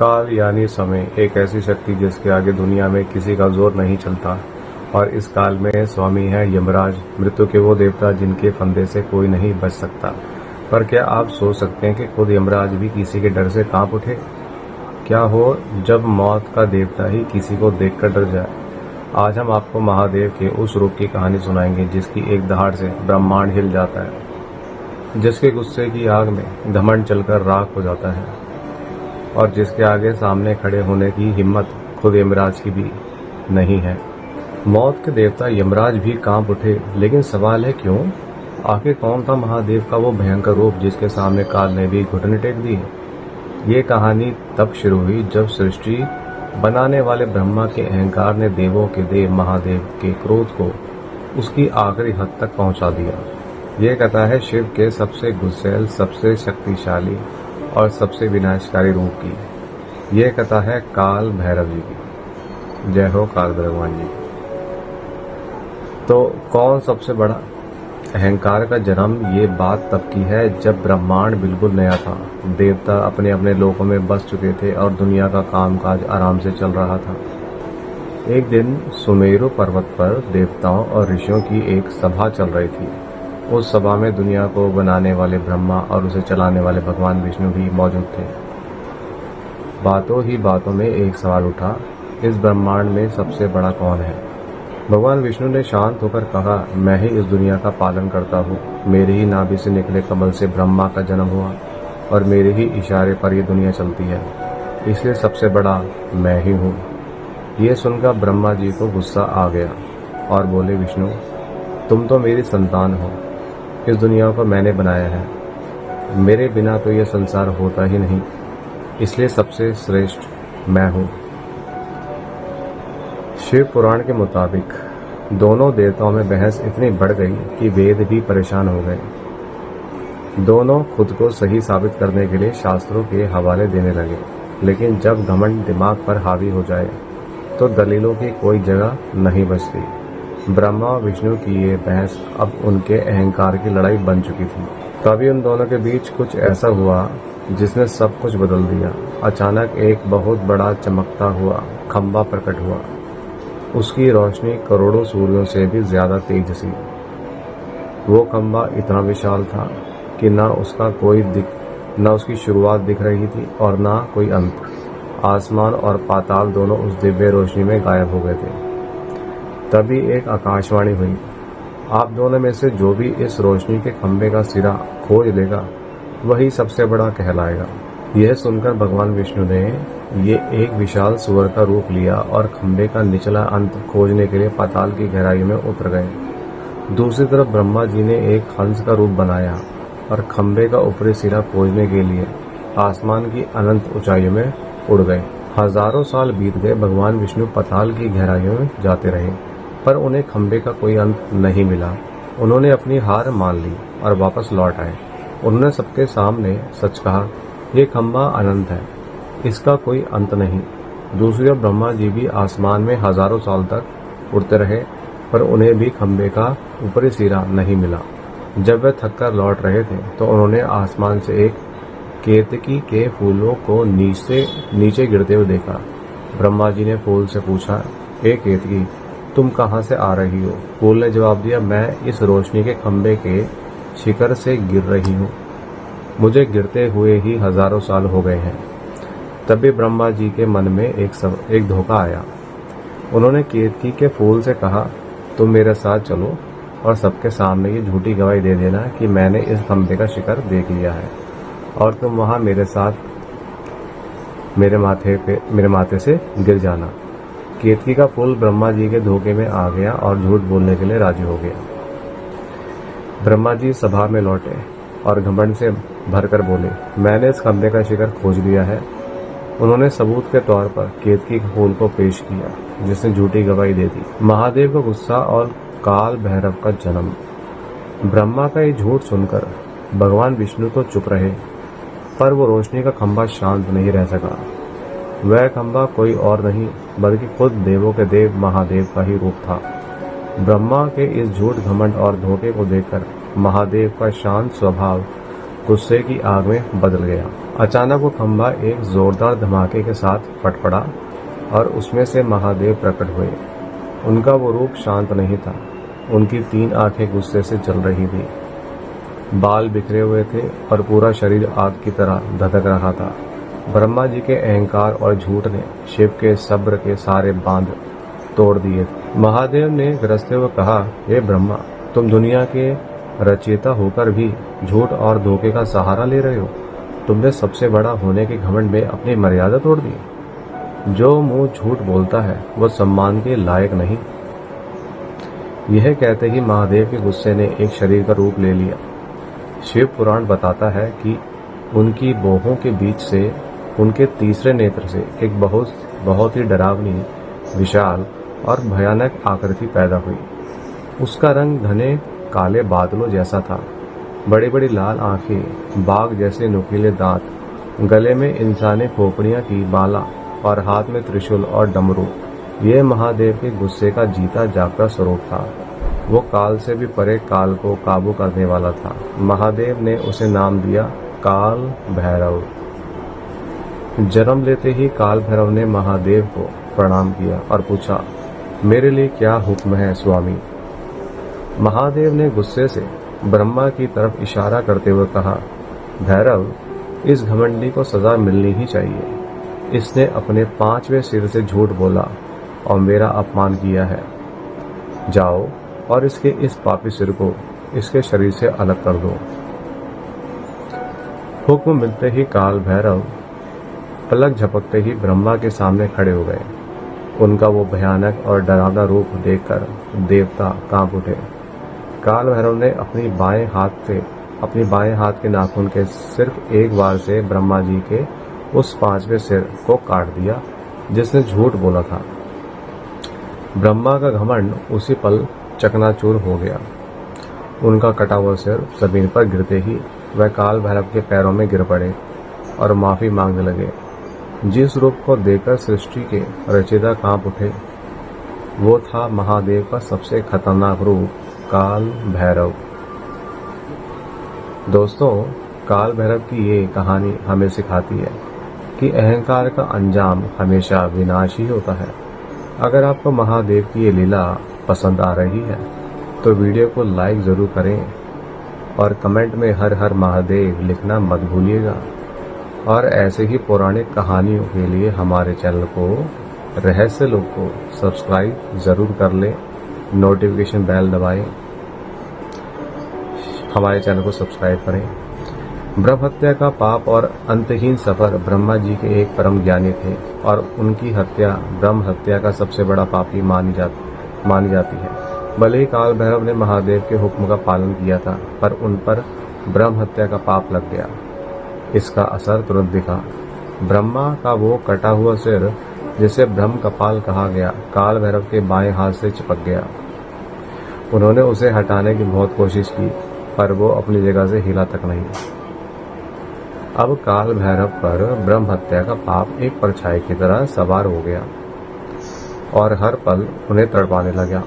काल यानी समय एक ऐसी शक्ति जिसके आगे दुनिया में किसी का जोर नहीं चलता। और इस काल में स्वामी है यमराज, मृत्यु के वो देवता जिनके फंदे से कोई नहीं बच सकता। पर क्या आप सोच सकते हैं कि खुद यमराज भी किसी के डर से कांप उठे? क्या हो जब मौत का देवता ही किसी को देखकर डर जाए। आज हम आपको महादेव के उस रूप की कहानी सुनाएंगे जिसकी एक दहाड़ से ब्रह्मांड हिल जाता है, जिसके गुस्से की आग में घमंड चलकर राख हो जाता है और जिसके आगे सामने खड़े होने की हिम्मत खुद यमराज की भी नहीं है। मौत के देवता यमराज भी कांप उठे, लेकिन सवाल है क्यों? आखिर कौन था महादेव का वो भयंकर रूप जिसके सामने काल ने भी घुटने टेक दिए? ये कहानी तब शुरू हुई जब सृष्टि बनाने वाले ब्रह्मा के अहंकार ने देवों के देव महादेव के क्रोध को उसकी आखिरी हद तक पहुंचा दिया। ये कथा है शिव के सबसे गुस्सैल, सबसे शक्तिशाली और सबसे विनाशकारी रूप की। ये कथा है काल भैरव जी की। जय हो काल भगवान जी। तो कौन सबसे बड़ा? अहंकार का जन्म ये बात तब की है जब ब्रह्मांड बिल्कुल नया था। देवता अपने अपने लोकों में बस चुके थे और दुनिया का कामकाज आराम से चल रहा था। एक दिन सुमेरु पर्वत पर देवताओं और ऋषियों की एक सभा चल रही थी। उस सभा में दुनिया को बनाने वाले ब्रह्मा और उसे चलाने वाले भगवान विष्णु भी मौजूद थे। बातों ही बातों में एक सवाल उठा, इस ब्रह्मांड में सबसे बड़ा कौन है? भगवान विष्णु ने शांत होकर कहा, मैं ही इस दुनिया का पालन करता हूँ। मेरे ही नाभि से निकले कमल से ब्रह्मा का जन्म हुआ और मेरे ही इशारे पर ये दुनिया चलती है, इसलिए सबसे बड़ा मैं ही हूँ। ये सुनकर ब्रह्मा जी को गुस्सा आ गया और बोले, विष्णु तुम तो मेरी संतान हो, इस दुनिया को मैंने बनाया है, मेरे बिना तो यह संसार होता ही नहीं, इसलिए सबसे श्रेष्ठ मैं हूँ। शिव पुराण के मुताबिक दोनों देवताओं में बहस इतनी बढ़ गई कि वेद भी परेशान हो गए। दोनों खुद को सही साबित करने के लिए शास्त्रों के हवाले देने लगे, लेकिन जब घमंड दिमाग पर हावी हो जाए तो दलीलों की कोई जगह नहीं बचती। ब्रह्मा और विष्णु की ये बहस अब उनके अहंकार की लड़ाई बन चुकी थी। तभी उन दोनों के बीच कुछ ऐसा हुआ जिसने सब कुछ बदल दिया। अचानक एक बहुत बड़ा चमकता हुआ खंबा प्रकट हुआ। उसकी रोशनी करोड़ों सूर्यों से भी ज्यादा तेज थी। वो खंबा इतना विशाल था कि न उसकी शुरुआत दिख रही थी और न कोई अंत। आसमान और पाताल दोनों उस दिव्य रोशनी में गायब हो गए थे। तभी एक आकाशवाणी हुई, आप दोनों में से जो भी इस रोशनी के खंबे का सिरा खोज लेगा वही सबसे बड़ा कहलाएगा। यह सुनकर भगवान विष्णु ने ये एक विशाल सुअर का रूप लिया और खंबे का निचला अंत खोजने के लिए पाताल की गहराई में उतर गए। दूसरी तरफ ब्रह्मा जी ने एक हंस का रूप बनाया और खंबे का ऊपरी सिरा खोजने के लिए आसमान की अनंत ऊंचाइयों में उड़ गए। हजारों साल बीत गए। भगवान विष्णु पाताल की गहराइयों में जाते रहे, पर उन्हें खंबे का कोई अंत नहीं मिला। उन्होंने अपनी हार मान ली और वापस लौट आए। उन्होंने सबके सामने सच कहा, ये खंबा अनंत है, इसका कोई अंत नहीं। दूसरी ओर ब्रह्मा जी भी आसमान में हजारों साल तक उड़ते रहे, पर उन्हें भी खंबे का ऊपरी सिरा नहीं मिला। जब वे थककर लौट रहे थे तो उन्होंने आसमान से एक केतकी के फूलों को नीचे गिरते हुए देखा। ब्रह्मा जी ने फूल से पूछा, हे केतकी, तुम कहाँ से आ रही हो? फूल ने जवाब दिया, मैं इस रोशनी के खंबे के शिखर से गिर रही हूँ, मुझे गिरते हुए ही हजारों साल हो गए हैं। तभी ब्रह्मा जी के मन में एक धोखा आया। उन्होंने केतकी के फूल से कहा, तुम मेरे साथ चलो और सबके सामने ये झूठी गवाही दे देना कि मैंने इस खंबे का शिखर देख लिया है और तुम वहां मेरे साथ मेरे माथे से गिर जाना। केतकी का फूल ब्रह्मा जी के धोखे में आ गया और झूठ बोलने के लिए राजी हो गया। ब्रह्मा जी सभा में लौटे और घमंड से भरकर बोले, मैंने इस खंबे का शिखर खोज लिया है। उन्होंने सबूत के तौर पर केतकी के फूल को पेश किया, जिसने झूठी गवाही दे दी। महादेव का गुस्सा और काल भैरव का जन्म। ब्रह्मा का ये झूठ सुनकर भगवान विष्णु तो चुप रहे, पर वो रोशनी का खंबा शांत नहीं रह सका। वह खंबा कोई और नहीं बल्कि खुद देवों के देव महादेव का ही रूप था। ब्रह्मा के इस झूठ, घमंड और धोखे को देखकर महादेव का शांत स्वभाव गुस्से की आग में बदल गया। अचानक वो खंभा एक जोरदार धमाके के साथ फट पड़ा और उसमें से महादेव प्रकट हुए। उनका वो रूप शांत नहीं था। उनकी 3 आंखें गुस्से से जल रही थी, बाल बिखरे हुए थे और पूरा शरीर आग की तरह धधक रहा था। ब्रह्मा जी के अहंकार और झूठ ने शिव के सब्र के सारे बांध तोड़ दिए थे। महादेव ने गरजते हुए कहा, हे ब्रह्मा, तुम दुनिया के रचयिता होकर भी झूठ और धोखे का सहारा ले रहे हो। तुमने सबसे बड़ा होने के घमंड में अपनी मर्यादा तोड़ दी। जो मुंह झूठ बोलता है वो सम्मान के लायक नहीं। यह कहते ही महादेव के गुस्से ने एक शरीर का रूप ले लिया। शिव पुराण बताता है कि उनकी बाहों के बीच से, उनके तीसरे नेत्र से एक बहुत ही डरावनी, विशाल और भयानक आकृति पैदा हुई। उसका रंग घने काले बादलों जैसा था। बड़ी बड़ी लाल आंखें, बाघ जैसे नुकीले दांत, गले में इंसानी खोपड़ियां की माला और हाथ में त्रिशूल और डमरू। ये महादेव के गुस्से का जीता जागता स्वरूप था। वो काल से भी परे काल को काबू करने वाला था। महादेव ने उसे नाम दिया काल भैरव। जन्म लेते ही काल भैरव ने महादेव को प्रणाम किया और पूछा, मेरे लिए क्या हुक्म है स्वामी। महादेव ने गुस्से से ब्रह्मा की तरफ इशारा करते हुए कहा, भैरव, इस घमंडी को सजा मिलनी ही चाहिए। इसने अपने 5वें सिर से झूठ बोला और मेरा अपमान किया है। जाओ और इसके इस पापी सिर को इसके शरीर से अलग कर दो। हुक्म मिलते ही काल भैरव पलक झपकते ही ब्रह्मा के सामने खड़े हो गए। उनका वो भयानक और डरावना रूप देखकर देवता कांप उठे। काल भैरव ने अपनी बाएं हाथ के नाखून के सिर्फ एक बार से ब्रह्मा जी के उस 5वें सिर को काट दिया जिसने झूठ बोला था। ब्रह्मा का घमंड उसी पल चकनाचूर हो गया। उनका कटा हुआ सिर जमीन पर गिरते ही वह काल भैरव के पैरों में गिर पड़े और माफी मांगने लगे। जिस रूप को देखकर सृष्टि के रचयिता कांप उठे वो था महादेव का सबसे खतरनाक रूप, काल भैरव। दोस्तों, काल भैरव की ये कहानी हमें सिखाती है कि अहंकार का अंजाम हमेशा विनाश ही होता है। अगर आपको महादेव की ये लीला पसंद आ रही है तो वीडियो को लाइक जरूर करें और कमेंट में हर हर महादेव लिखना मत भूलिएगा। और ऐसे ही पौराणिक कहानियों के लिए हमारे चैनल को रहस्य लोक को सब्सक्राइब जरूर कर लें, नोटिफिकेशन बेल दबाएं, हमारे चैनल को सब्सक्राइब करें। ब्रह्म हत्या का पाप और अंतहीन सफर ब्रह्मा जी के एक परम ज्ञानी थे और उनकी हत्या ब्रह्म हत्या का सबसे बड़ा पापी मानी जाती है। भले ही काल भैरव ने महादेव के हुक्म का पालन किया था पर उन पर ब्रह्म हत्या का पाप लग गया। इसका असर तुरंत दिखा। ब्रह्मा का वो कटा हुआ सिर, जिसे ब्रह्म कपाल कहा गया, काल भैरव के बाएं हाथ से चिपक गया। उन्होंने उसे हटाने की बहुत कोशिश की पर वो अपनी जगह से हिला तक नहीं। अब काल भैरव पर ब्रह्म हत्या का पाप एक परछाई की तरह सवार हो गया और हर पल उन्हें तड़पाने लगा।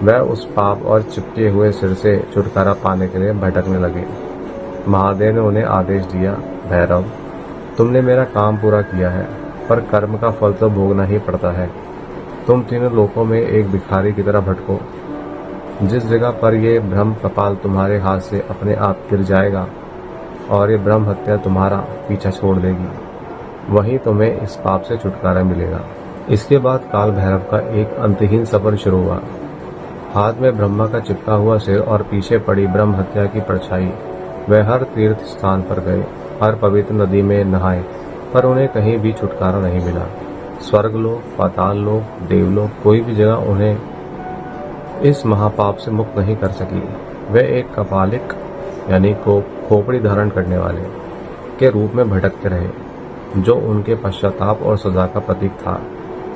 वह उस पाप और चिपके हुए सिर से छुटकारा पाने के लिए भटकने लगे। महादेव ने उन्हें आदेश दिया, भैरव, तुमने मेरा काम पूरा किया है पर कर्म का फल तो भोगना ही पड़ता है। तुम तीनों लोकों में एक भिखारी की तरह भटको। जिस जगह पर ये ब्रह्म कपाल तुम्हारे हाथ से अपने आप गिर जाएगा और ये ब्रह्म हत्या तुम्हारा पीछा छोड़ देगी, वहीं तुम्हें इस पाप से छुटकारा मिलेगा। इसके बाद काल भैरव का एक अंतहीन सफर शुरू हुआ। हाथ में ब्रह्मा का चिपका हुआ सिर और पीछे पड़ी ब्रह्म हत्या की परछाई। वह हर तीर्थ स्थान पर गए, हर पवित्र नदी में नहाए पर उन्हें कहीं भी छुटकारा नहीं मिला। स्वर्गलोक, पाताल लोक, देवलोक, कोई भी जगह उन्हें इस महापाप से मुक्त नहीं कर सकी। वे एक कपालिक यानी को खोपड़ी धारण करने वाले के रूप में भटकते रहे, जो उनके पश्चाताप और सजा का प्रतीक था।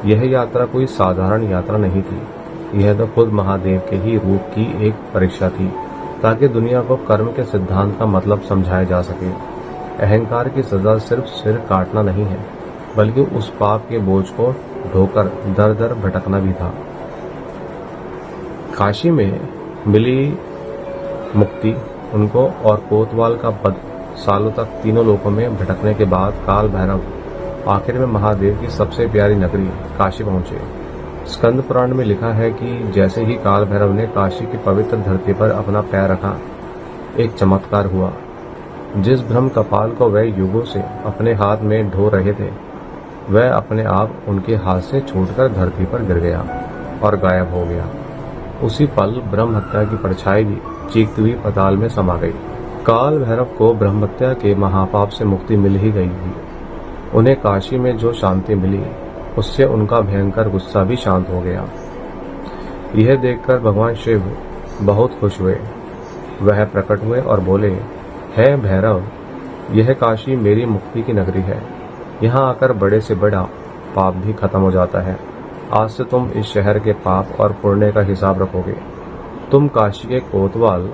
यह यात्रा कोई साधारण यात्रा नहीं थी, यह तो खुद महादेव के ही रूप की एक परीक्षा थी, ताकि दुनिया को कर्म के सिद्धांत का मतलब समझाया जा सके। अहंकार की सजा सिर्फ सिर काटना नहीं है, बल्कि उस पाप के बोझ को ढोकर दर दर भटकना भी था। काशी में मिली मुक्ति उनको और कोतवाल का पद सालों तक तीनों लोकों में भटकने के बाद काल भैरव आखिर में महादेव की सबसे प्यारी नगरी काशी पहुंचे। स्कंद पुराण में लिखा है कि जैसे ही काल भैरव ने काशी की पवित्र धरती पर अपना पैर रखा, एक चमत्कार हुआ। जिस ब्रह्म कपाल को वह युगों से अपने हाथ में ढो रहे थे, वह अपने आप उनके हाथ से छूटकर धरती पर गिर गया और गायब हो गया। उसी पल ब्रह्म हत्या की परछाई भी चीखती हुई पाताल में समा गई। काल भैरव को ब्रह्म हत्या के महापाप से मुक्ति मिल ही गई थी। उन्हें काशी में जो शांति मिली, उससे उनका भयंकर गुस्सा भी शांत हो गया। यह देखकर भगवान शिव बहुत खुश हुए। वह प्रकट हुए और बोले, हे भैरव, यह काशी मेरी मुक्ति की नगरी है। यहाँ आकर बड़े से बड़ा पाप भी खत्म हो जाता है। आज से तुम इस शहर के पाप और पुण्य का हिसाब रखोगे। तुम काशी के कोतवाल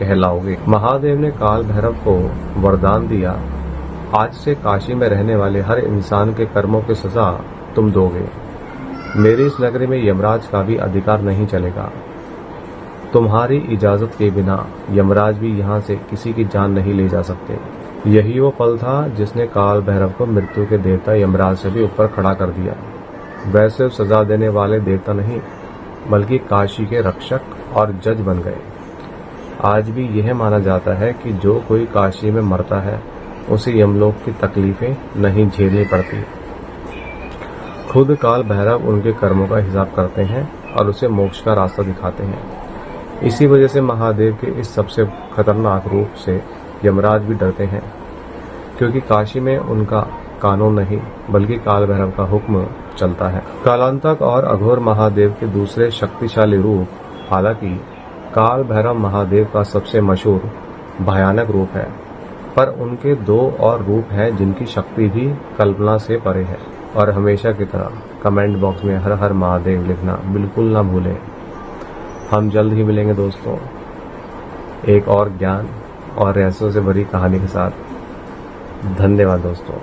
कहलाओगे। महादेव ने काल भैरव को वरदान दिया, आज से काशी में रहने वाले हर इंसान के कर्मों की सजा तुम दोगे। मेरी इस नगरी में यमराज का भी अधिकार नहीं चलेगा। तुम्हारी इजाजत के बिना यमराज भी यहाँ से किसी की जान नहीं ले जा सकते। यही वो पल था जिसने काल भैरव को मृत्यु के देवता यमराज से भी ऊपर खड़ा कर दिया। वैसे सजा देने वाले देवता नहीं, बल्कि काशी के रक्षक और जज बन गए। आज भी यह माना जाता है कि जो कोई काशी में मरता है, उसे यमलोक की तकलीफें नहीं झेलनी पड़ती। खुद काल भैरव उनके कर्मों का हिसाब करते हैं और उसे मोक्ष का रास्ता दिखाते हैं। इसी वजह से महादेव के इस सबसे खतरनाक रूप से यमराज भी डरते हैं, क्योंकि काशी में उनका कानून नहीं, बल्कि काल भैरव का हुक्म चलता है। कालांतक और अघोर महादेव के दूसरे शक्तिशाली रूप, हालांकि काल भैरव महादेव का सबसे मशहूर भयानक रूप है, पर उनके दो और रूप हैं जिनकी शक्ति भी कल्पना से परे है। और हमेशा की तरह कमेंट बॉक्स में हर हर महादेव लिखना बिल्कुल ना भूलें। हम जल्द ही मिलेंगे दोस्तों, एक और ज्ञान और रहस्यों से भरी कहानी के साथ। धन्यवाद दोस्तों।